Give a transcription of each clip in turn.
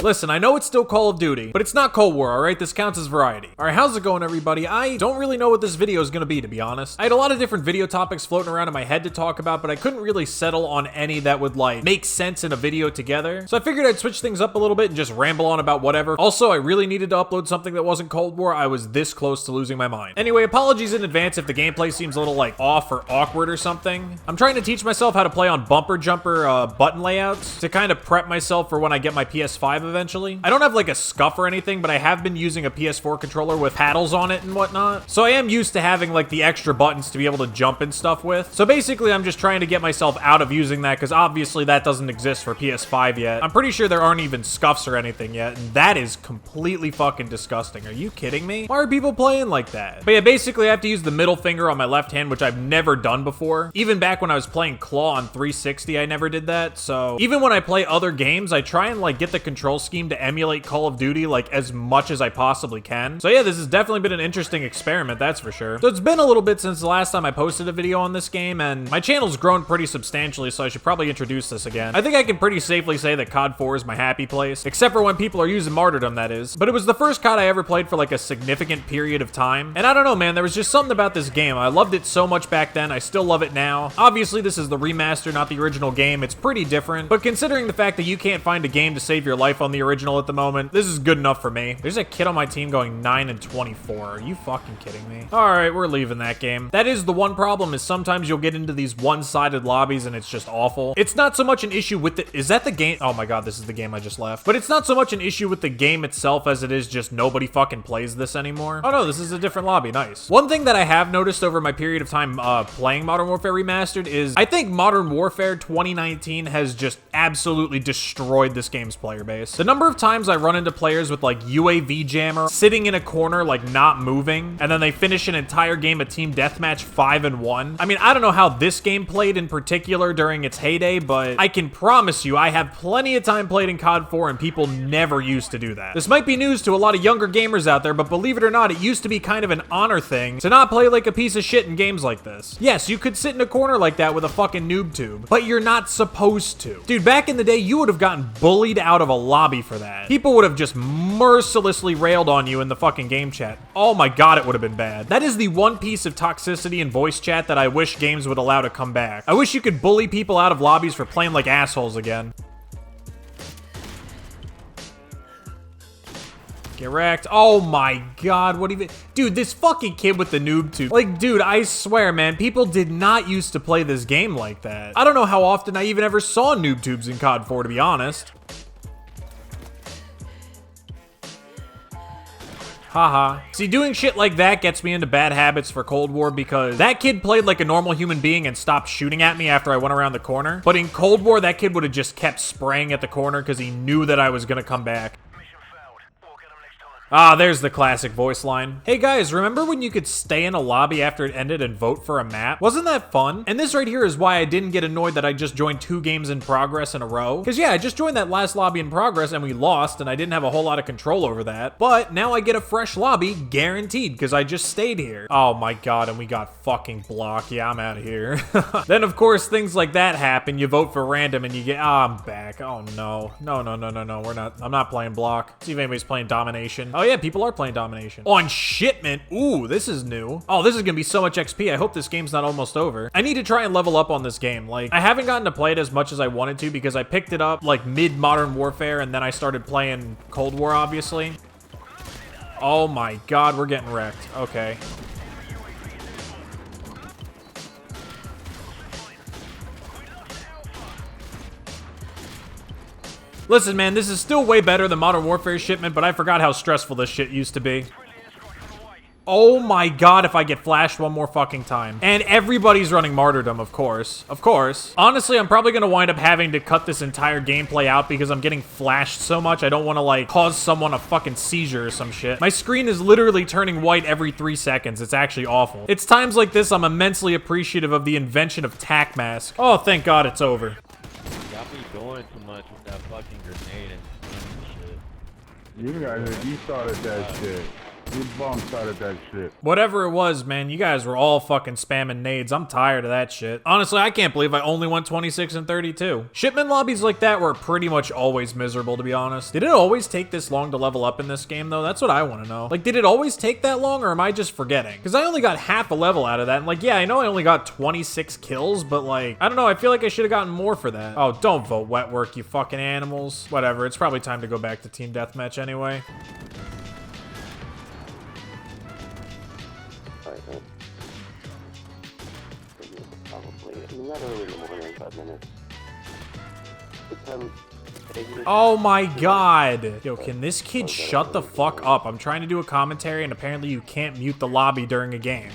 Listen, I know it's still Call of Duty, but it's not Cold War, alright? This counts as variety. Alright, how's it going, everybody? I don't really know what this video is gonna be, to be honest. I had a lot of different video topics floating around in my head to talk about, but I couldn't really settle on any that would, like, make sense in a video together. So I figured I'd switch things up a little bit and just ramble on about whatever. Also, I really needed to upload something that wasn't Cold War. I was this close to losing my mind. Anyway, apologies in advance if the gameplay seems a little, like, off or awkward or something. I'm trying to teach myself how to play on bumper jumper button layouts to kind of prep myself for when I get my PS5 eventually. I don't have like a scuff or anything, but I have been using a PS4 controller with paddles on it and whatnot. So I am used to having like the extra buttons to be able to jump and stuff with. So basically I'm just trying to get myself out of using that because obviously that doesn't exist for PS5 yet. I'm pretty sure there aren't even scuffs or anything yet, and that is completely fucking disgusting. Are you kidding me? Why are people playing like that? But yeah, basically I have to use the middle finger on my left hand, which I've never done before. Even back when I was playing Claw on 360, I never did that. So even when I play other games, I try and like get the control scheme to emulate Call of Duty like as much as I possibly can. So yeah, this has definitely been an interesting experiment, that's for sure. So it's been a little bit since the last time I posted a video on this game, and my channel's grown pretty substantially, so I should probably introduce this again. I think I can pretty safely say that COD 4 is my happy place, except for when people are using martyrdom, that is. But it was the first COD I ever played for like a significant period of time, and I don't know, man, there was just something about this game. I loved it so much back then, I still love it now. Obviously, this is the remaster, not the original game. It's pretty different, but considering the fact that you can't find a game to save your life on the original at the moment, this is good enough for me. There's a kid on my team going 9 and 24. Are you fucking kidding me? All right, we're leaving that game. That is the one problem, is sometimes you'll get into these one-sided lobbies and it's just awful. It's not so much an issue with the... Is that the game? Oh my god, this is the game I just left. But it's not so much an issue with the game itself as it is just nobody fucking plays this anymore. Oh no, this is a different lobby. Nice. One thing that I have noticed over my period of time playing Modern Warfare Remastered is I think Modern Warfare 2019 has just absolutely destroyed this game's player base. The number of times I run into players with like UAV jammer sitting in a corner like not moving, and then they finish an entire game of team deathmatch 5-1. I mean, I don't know how this game played in particular during its heyday, but I can promise you I have plenty of time played in COD 4 and people never used to do that. This might be news to a lot of younger gamers out there, but believe it or not, it used to be kind of an honor thing to not play like a piece of shit in games like this. Yes, you could sit in a corner like that with a fucking noob tube, but you're not supposed to. Dude, back in the day, you would have gotten bullied out of a lobby for that. People would have just mercilessly railed on you in the fucking game chat. Oh my god, it would have been bad. That is the one piece of toxicity in voice chat that I wish games would allow to come back. I wish you could bully people out of lobbies for playing like assholes again. Get wrecked. Oh my god, what even... Dude, this fucking kid with the noob tube. Like, dude, I swear, man, people did not used to play this game like that. I don't know how often I even ever saw noob tubes in COD 4, to be honest. Haha. See, doing shit like that gets me into bad habits for Cold War because that kid played like a normal human being and stopped shooting at me after I went around the corner. But in Cold War, that kid would have just kept spraying at the corner because he knew that I was gonna come back. Ah, there's the classic voice line. Hey guys, remember when you could stay in a lobby after it ended and vote for a map? Wasn't that fun? And this right here is why I didn't get annoyed that I just joined 2 games in progress in a row. Because yeah, I just joined that last lobby in progress and we lost and I didn't have a whole lot of control over that. But now I get a fresh lobby guaranteed because I just stayed here. Oh my god, and we got fucking blocked. Yeah, I'm out of here. Then of course things like that happen. You vote for random and you get, I'm back. Oh no. No, I'm not playing block. See if anybody's playing domination. Oh yeah, people are playing domination. On Shipment. Ooh, this is new. Oh, this is gonna be so much XP. I hope this game's not almost over. I need to try and level up on this game. Like, I haven't gotten to play it as much as I wanted to because I picked it up like mid-Modern Warfare and then I started playing Cold War, obviously. Oh my god, we're getting wrecked. Okay. Listen, man, this is still way better than Modern Warfare Shipment, but I forgot how stressful this shit used to be. Oh my god, if I get flashed one more fucking time. And everybody's running martyrdom, of course. Of course. Honestly, I'm probably gonna wind up having to cut this entire gameplay out because I'm getting flashed so much. I don't want to, like, cause someone a fucking seizure or some shit. My screen is literally turning white every 3 seconds. It's actually awful. It's times like this I'm immensely appreciative of the invention of tac mask. Oh, thank god it's over. Got me going too much with that fucking grenade and shit. You guys, you started that shit. You bomb started that shit. Whatever it was, man, you guys were all fucking spamming nades. I'm tired of that shit. Honestly, I can't believe I only went 26 and 32. Shipment lobbies like that were pretty much always miserable, to be honest. Did it always take this long to level up in this game, though? That's what I want to know. Like, did it always take that long, or am I just forgetting? Because I only got half a level out of that, and like, yeah, I know I only got 26 kills, but like, I don't know, I feel like I should have gotten more for that. Oh, don't vote wet work, you fucking animals. Whatever, it's probably time to go back to team deathmatch anyway. Oh my god. Yo, can this kid shut the fuck up? I'm trying to do a commentary and apparently you can't mute the lobby during a game.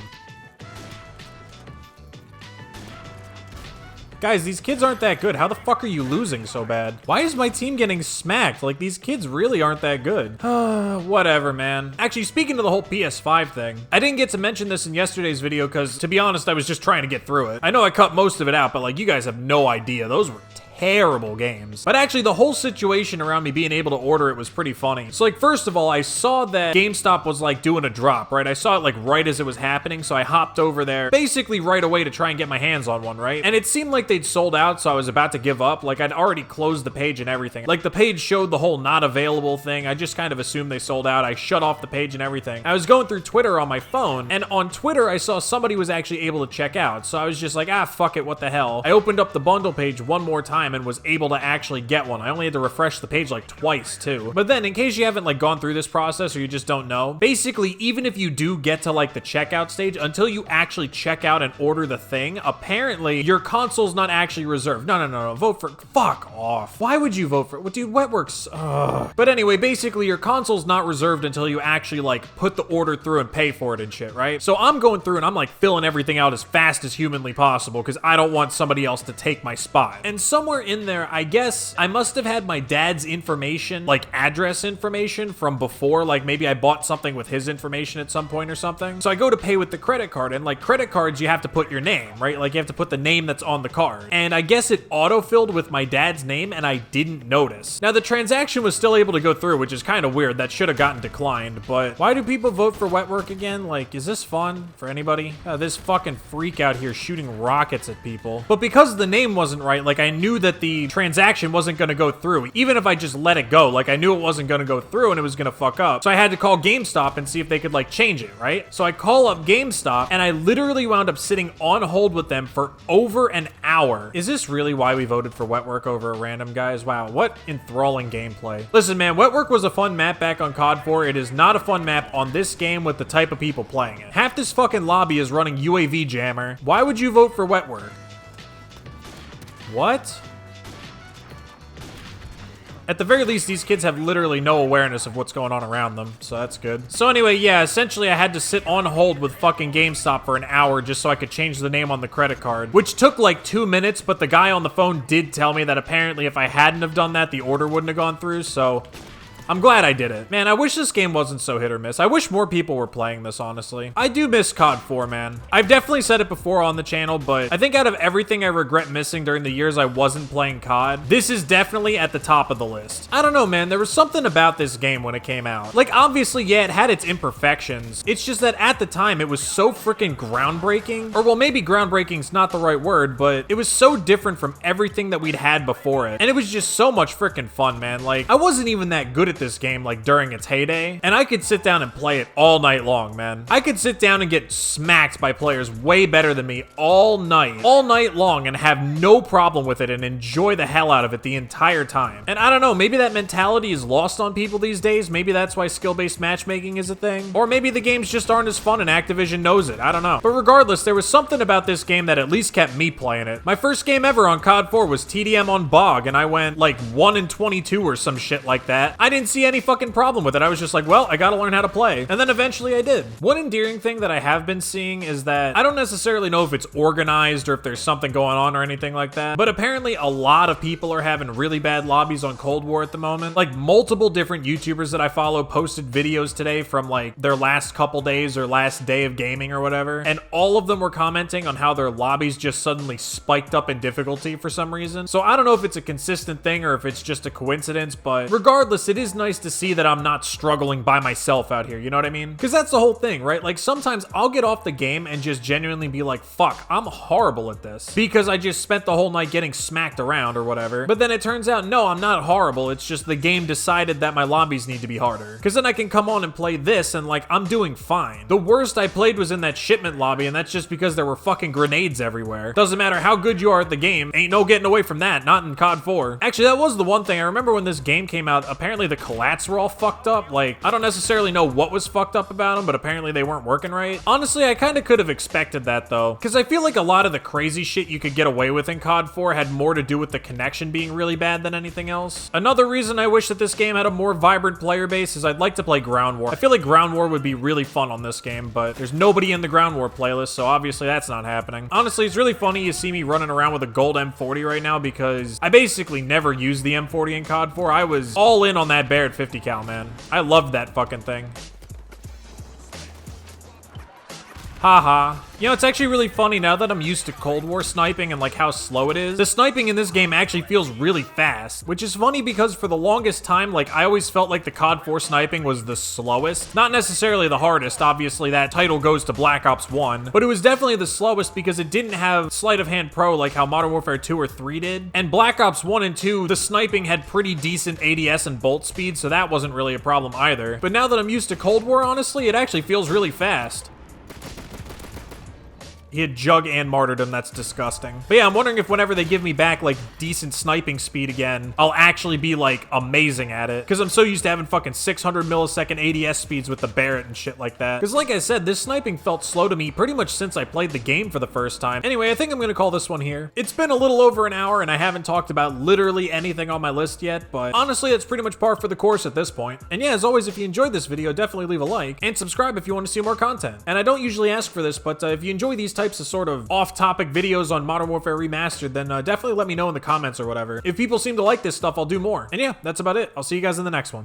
Guys, these kids aren't that good. How the fuck are you losing so bad? Why is my team getting smacked? Like, these kids really aren't that good. Whatever, man. Actually, speaking of the whole PS5 thing, I didn't get to mention this in yesterday's video because, to be honest, I was just trying to get through it. I know I cut most of it out, but like, you guys have no idea. Those were terrible games. But actually, the whole situation around me being able to order it was pretty funny. So like, first of all, I saw that GameStop was like doing a drop, right? I saw it like right as it was happening, so I hopped over there basically right away to try and get my hands on one, right? And it seemed like they'd sold out, so I was about to give up. Like, I'd already closed the page and everything. Like, the page showed the whole not available thing. I just kind of assumed they sold out. I shut off the page and everything. I was going through Twitter on my phone, and on Twitter, I saw somebody was actually able to check out. So I was just like, ah, fuck it, what the hell? I opened up the bundle page one more time and was able to actually get one. I only had to refresh the page like twice too. But then, in case you haven't like gone through this process or you just don't know, basically, even if you do get to like the checkout stage, until you actually check out and order the thing, apparently your console's not actually reserved. No. Vote for, fuck off. Why would you vote for, well, dude, Wetworks, ugh. But anyway, basically your console's not reserved until you actually like put the order through and pay for it and shit, right? So I'm going through and I'm like filling everything out as fast as humanly possible because I don't want somebody else to take my spot. And somewhere in there, I guess I must have had my dad's information, like address information from before, like maybe I bought something with his information at some point or something. So I go to pay with the credit card, and like credit cards, you have to put your name, right? Like you have to put the name that's on the card. And I guess it auto-filled with my dad's name and I didn't notice. Now the transaction was still able to go through, which is kind of weird. That should have gotten declined, but why do people vote for wet work again? Like, is this fun for anybody? This fucking freak out here shooting rockets at people. But because the name wasn't right, like I knew that the transaction wasn't going to go through. Even if I just let it go, like I knew it wasn't going to go through and it was going to fuck up. So I had to call GameStop and see if they could like change it, right? So I call up GameStop and I literally wound up sitting on hold with them for over an hour. Is this really why we voted for wet work over a random, guys? Wow, what enthralling gameplay. Listen, man, wet work was a fun map back on COD 4. It is not a fun map on this game with the type of people playing it. Half this fucking lobby is running UAV jammer. Why would you vote for wet work? What? At the very least, these kids have literally no awareness of what's going on around them, so that's good. So anyway, yeah, essentially I had to sit on hold with fucking GameStop for an hour just so I could change the name on the credit card, which took like 2 minutes, but the guy on the phone did tell me that apparently if I hadn't have done that, the order wouldn't have gone through, so I'm glad I did it. Man, I wish this game wasn't so hit or miss. I wish more people were playing this, honestly. I do miss COD 4, man. I've definitely said it before on the channel, but I think out of everything I regret missing during the years I wasn't playing COD, this is definitely at the top of the list. I don't know, man. There was something about this game when it came out. Like, obviously, yeah, it had its imperfections. It's just that at the time, it was so freaking groundbreaking. Or, well, maybe groundbreaking's not the right word, but it was so different from everything that we'd had before it. And it was just so much freaking fun, man. Like, I wasn't even that good at this game like during its heyday, and I could sit down and play it all night long, man. I could sit down and get smacked by players way better than me all night long and have no problem with it and enjoy the hell out of it the entire time. And I don't know, maybe that mentality is lost on people these days. Maybe that's why skill-based matchmaking is a thing, or maybe the games just aren't as fun and Activision knows it. I don't know. But regardless, there was something about this game that at least kept me playing it. My first game ever on COD 4 was TDM on Bog, and I went like 1 in 22 or some shit like that. I didn't see any fucking problem with it. I was just like, well, I gotta learn how to play. And then eventually I did. One endearing thing that I have been seeing is that I don't necessarily know if it's organized or if there's something going on or anything like that, but apparently a lot of people are having really bad lobbies on Cold War at the moment. Like multiple different YouTubers that I follow posted videos today from like their last couple days or last day of gaming or whatever, and all of them were commenting on how their lobbies just suddenly spiked up in difficulty for some reason. So I don't know if it's a consistent thing or if it's just a coincidence, but regardless, it is is nice to see that I'm not struggling by myself out here, you know what I mean? Because that's the whole thing, right? Like, sometimes I'll get off the game and just genuinely be like, fuck, I'm horrible at this. Because I just spent the whole night getting smacked around or whatever. But then it turns out, no, I'm not horrible. It's just the game decided that my lobbies need to be harder. Because then I can come on and play this and, like, I'm doing fine. The worst I played was in that Shipment lobby, and that's just because there were fucking grenades everywhere. Doesn't matter how good you are at the game, ain't no getting away from that, not in COD 4. Actually, that was the one thing. I remember when this game came out, apparently the collats were all fucked up. Like, I don't necessarily know what was fucked up about them, but apparently they weren't working right. Honestly, I kind of could have expected that, though, because I feel like a lot of the crazy shit you could get away with in COD 4 had more to do with the connection being really bad than anything else. Another reason I wish that this game had a more vibrant player base is I'd like to play Ground War. I feel like Ground War would be really fun on this game, but there's nobody in the Ground War playlist, so obviously that's not happening. Honestly, it's really funny you see me running around with a gold M40 right now because I basically never used the M40 in COD 4. I was all in on that Barrett 50 cal, man. I loved that fucking thing. Haha. You know, it's actually really funny now that I'm used to Cold War sniping and like how slow it is. The sniping in this game actually feels really fast, which is funny because for the longest time, like I always felt like the COD 4 sniping was the slowest. Not necessarily the hardest, obviously that title goes to Black Ops 1, but it was definitely the slowest because it didn't have sleight of hand pro like how Modern Warfare 2 or 3 did. And Black Ops 1 and 2, the sniping had pretty decent ADS and bolt speed, so that wasn't really a problem either. But now that I'm used to Cold War, honestly, it actually feels really fast. He had Jug and Martyrdom, that's disgusting. But yeah, I'm wondering if whenever they give me back, like, decent sniping speed again, I'll actually be, like, amazing at it. Because I'm so used to having fucking 600 millisecond ADS speeds with the Barrett and shit like that. Because like I said, this sniping felt slow to me pretty much since I played the game for the first time. Anyway, I think I'm gonna call this one here. It's been a little over an hour, and I haven't talked about literally anything on my list yet, but honestly, it's pretty much par for the course at this point. And yeah, as always, if you enjoyed this video, definitely leave a like, and subscribe if you want to see more content. And I don't usually ask for this, but if you enjoy these types of sort of off-topic videos on Modern Warfare Remastered, then definitely let me know in the comments or whatever. If people seem to like this stuff, I'll do more. And yeah, that's about it. I'll see you guys in the next one.